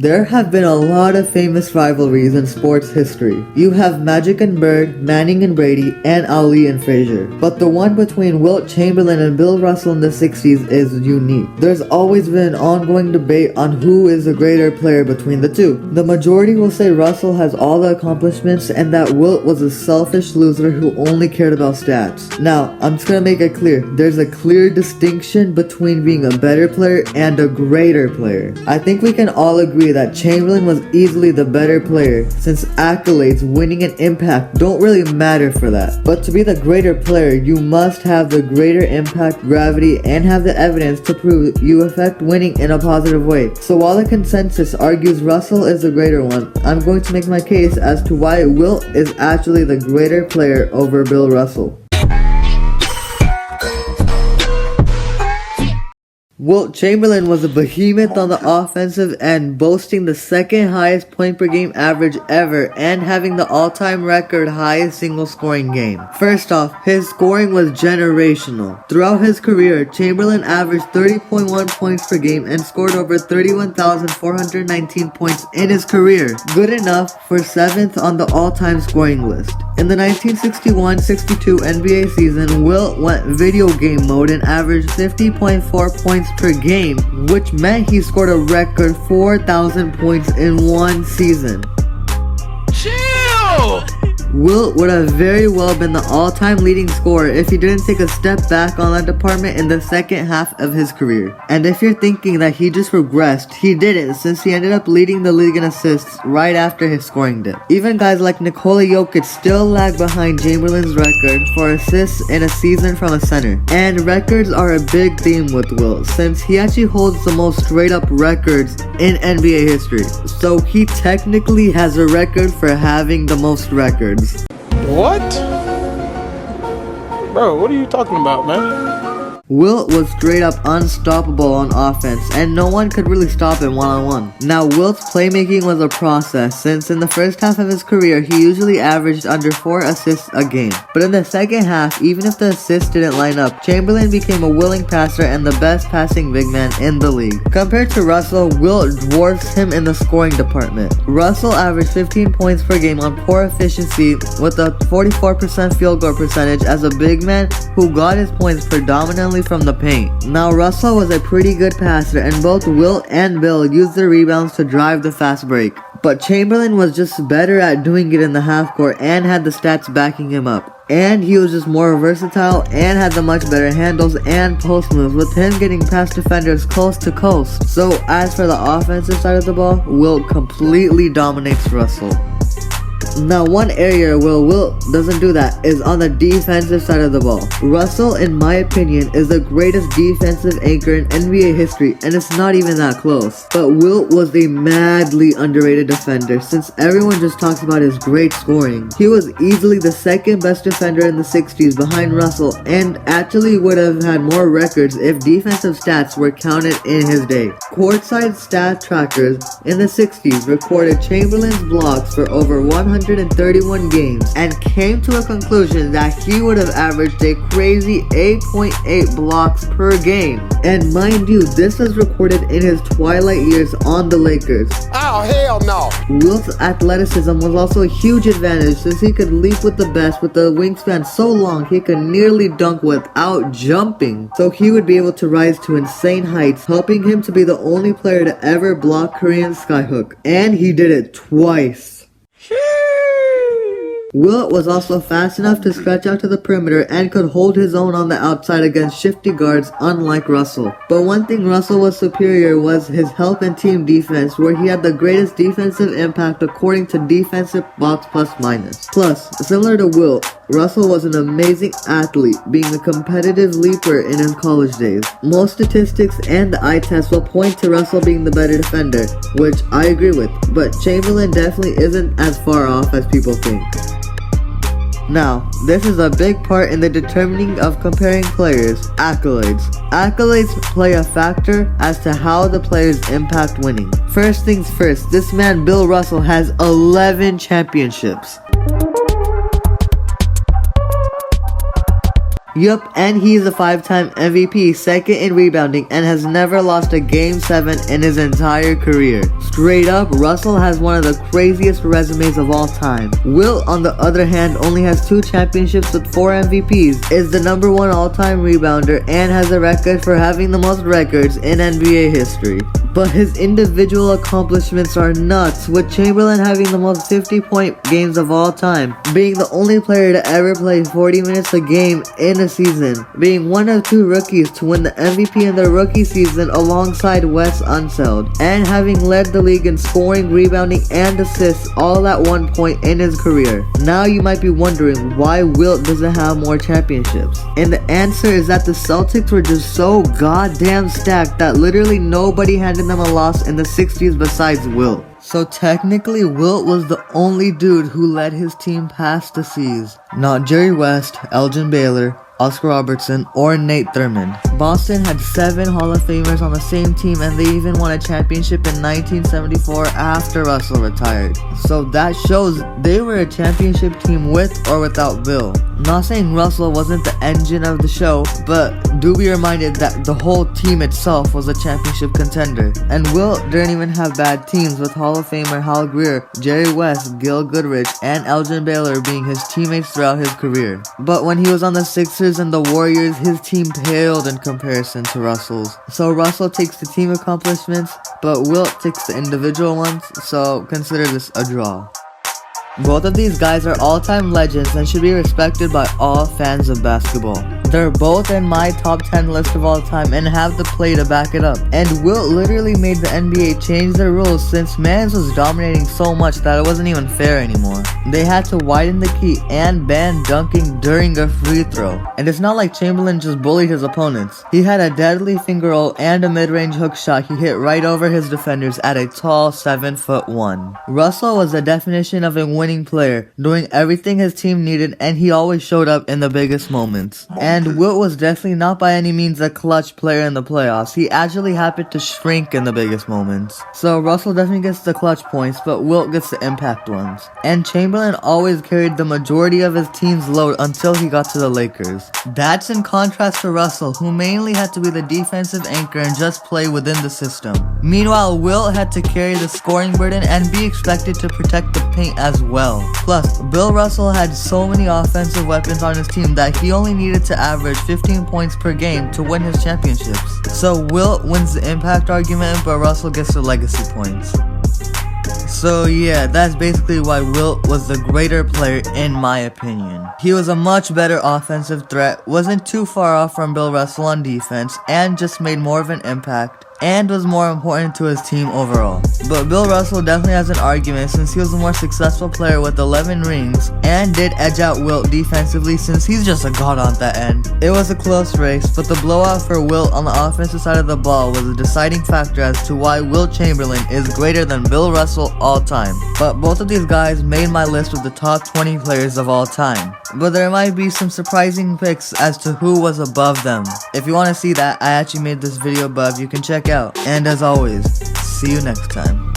There have been a lot of famous rivalries in sports history. You have Magic and Bird, Manning and Brady, and Ali and Frazier. But the one between Wilt Chamberlain and Bill Russell in the 60s is unique. There's always been an ongoing debate on who is the greater player between the two. The majority will say Russell has all the accomplishments and that Wilt was a selfish loser who only cared about stats. Now, I'm just gonna make it clear. There's a clear distinction between being a better player and a greater player. I think we can all agree that Chamberlain was easily the better player, since accolades, winning, and impact don't really matter for that. But to be the greater player, you must have the greater impact, gravity, and have the evidence to prove you affect winning in a positive way. So while the consensus argues Russell is the greater one, I'm going to make my case as to why Wilt is actually the greater player over Bill Russell. Wilt Chamberlain was a behemoth on the offensive end, boasting the second highest point per game average ever and having the all-time record highest single scoring game. First off, his scoring was generational. Throughout his career, Chamberlain averaged 30.1 points per game and scored over 31,419 points in his career, good enough for 7th on the all-time scoring list. In the 1961-62 NBA season, Wilt went video game mode and averaged 50.4 points per game, which meant he scored a record 4,000 points in one season. Chill! Wilt would have very well been the all-time leading scorer if he didn't take a step back on that department in the second half of his career. And if you're thinking that he just regressed, he didn't, since he ended up leading the league in assists right after his scoring dip. Even guys like Nikola Jokic still lag behind Chamberlain's record for assists in a season from a center. And records are a big theme with Wilt, since he actually holds the most straight-up records in NBA history. So he technically has a record for having the most records. What? Bro, what are you talking about, man? Wilt was straight up unstoppable on offense, and no one could really stop him one-on-one. Now, Wilt's playmaking was a process, since in the first half of his career, he usually averaged under 4 assists a game. But in the second half, even if the assists didn't line up, Chamberlain became a willing passer and the best passing big man in the league. Compared to Russell, Wilt dwarfs him in the scoring department. Russell averaged 15 points per game on poor efficiency with a 44% field goal percentage as a big man who got his points predominantly from the paint. Now, Russell was a pretty good passer, and both Wilt and Bill used their rebounds to drive the fast break. But Chamberlain was just better at doing it in the half court and had the stats backing him up. And he was just more versatile and had the much better handles and post moves, with him getting past defenders coast to coast. So as for the offensive side of the ball, Wilt completely dominates Russell. Now, one area where Wilt doesn't do that is on the defensive side of the ball. Russell, in my opinion, is the greatest defensive anchor in NBA history, and it's not even that close. But Wilt was a madly underrated defender, since everyone just talks about his great scoring. He was easily the second best defender in the 60s behind Russell, and actually would have had more records if defensive stats were counted in his day. Courtside stat trackers in the 60s recorded Chamberlain's blocks for over 131 games and came to a conclusion that he would have averaged a crazy 8.8 blocks per game. And mind you, this was recorded in his twilight years on the Lakers. Oh, hell no! Wilt's athleticism was also a huge advantage, since he could leap with the best with a wingspan so long he could nearly dunk without jumping. So he would be able to rise to insane heights, helping him to be the only player to ever block Korean skyhook. And he did it twice. Wilt was also fast enough to stretch out to the perimeter and could hold his own on the outside against shifty guards, unlike Russell. But one thing Russell was superior was his help and team defense, where he had the greatest defensive impact according to defensive box plus minus. Plus, similar to Wilt, Russell was an amazing athlete, being a competitive leaper in his college days. Most statistics and the eye test will point to Russell being the better defender, which I agree with, but Chamberlain definitely isn't as far off as people think. Now, this is a big part in the determining of comparing players, accolades. Accolades play a factor as to how the players impact winning. First things first, this man Bill Russell has 11 championships. Yup, and he's a 5-time MVP, second in rebounding, and has never lost a Game 7 in his entire career. Straight up, Russell has one of the craziest resumes of all time. Wilt, on the other hand, only has 2 championships with 4 MVPs, is the number 1 all-time rebounder, and has a record for having the most records in NBA history. But his individual accomplishments are nuts, with Chamberlain having the most 50-point games of all time, being the only player to ever play 40 minutes a game in a season, being one of 2 rookies to win the MVP in their rookie season alongside Wes Unseld, and having led the league in scoring, rebounding, and assists all at one point in his career. Now you might be wondering why Wilt doesn't have more championships. And the answer is that the Celtics were just so goddamn stacked that literally nobody handed them a loss in the 60s besides Wilt. So technically, Wilt was the only dude who led his team past the seas. Not Jerry West, Elgin Baylor, Oscar Robertson, or Nate Thurmond. Boston had 7 Hall of Famers on the same team, and they even won a championship in 1974 after Russell retired. So that shows they were a championship team with or without Bill. Not saying Russell wasn't the engine of the show, but do be reminded that the whole team itself was a championship contender. And Wilt didn't even have bad teams, with Hall of Famer Hal Greer, Jerry West, Gil Goodrich, and Elgin Baylor being his teammates throughout his career. But when he was on the Sixers and the Warriors, his team paled in comparison to Russell's. So Russell takes the team accomplishments, but Wilt takes the individual ones, so consider this a draw. Both of these guys are all-time legends and should be respected by all fans of basketball. They're both in my top 10 list of all time and have the play to back it up. And Wilt literally made the NBA change their rules since Mans was dominating so much that it wasn't even fair anymore. They had to widen the key and ban dunking during a free throw. And it's not like Chamberlain just bullied his opponents. He had a deadly finger roll and a mid-range hook shot he hit right over his defenders at a tall 7'1". Russell was the definition of a winning player, doing everything his team needed, and he always showed up in the biggest moments. And Wilt was definitely not by any means a clutch player in the playoffs. He actually happened to shrink in the biggest moments. So Russell definitely gets the clutch points, but Wilt gets the impact ones. And Chamberlain always carried the majority of his team's load until he got to the Lakers. That's in contrast to Russell, who mainly had to be the defensive anchor and just play within the system. Meanwhile, Wilt had to carry the scoring burden and be expected to protect the paint as well. Plus, Bill Russell had so many offensive weapons on his team that he only needed to average 15 points per game to win his championships. So Wilt wins the impact argument, but Russell gets the legacy points. So yeah, that's basically why Wilt was the greater player in my opinion. He was a much better offensive threat, wasn't too far off from Bill Russell on defense, and just made more of an impact, and was more important to his team overall. But Bill Russell definitely has an argument since he was a more successful player with 11 rings, and did edge out Wilt defensively since he's just a god on that end. It was a close race, but the blowout for Wilt on the offensive side of the ball was a deciding factor as to why Wilt Chamberlain is greater than Bill Russell all time. But both of these guys made my list of the top 20 players of all time. But there might be some surprising picks as to who was above them. If you want to see that, I actually made this video above, you can check out. And as always, see you next time.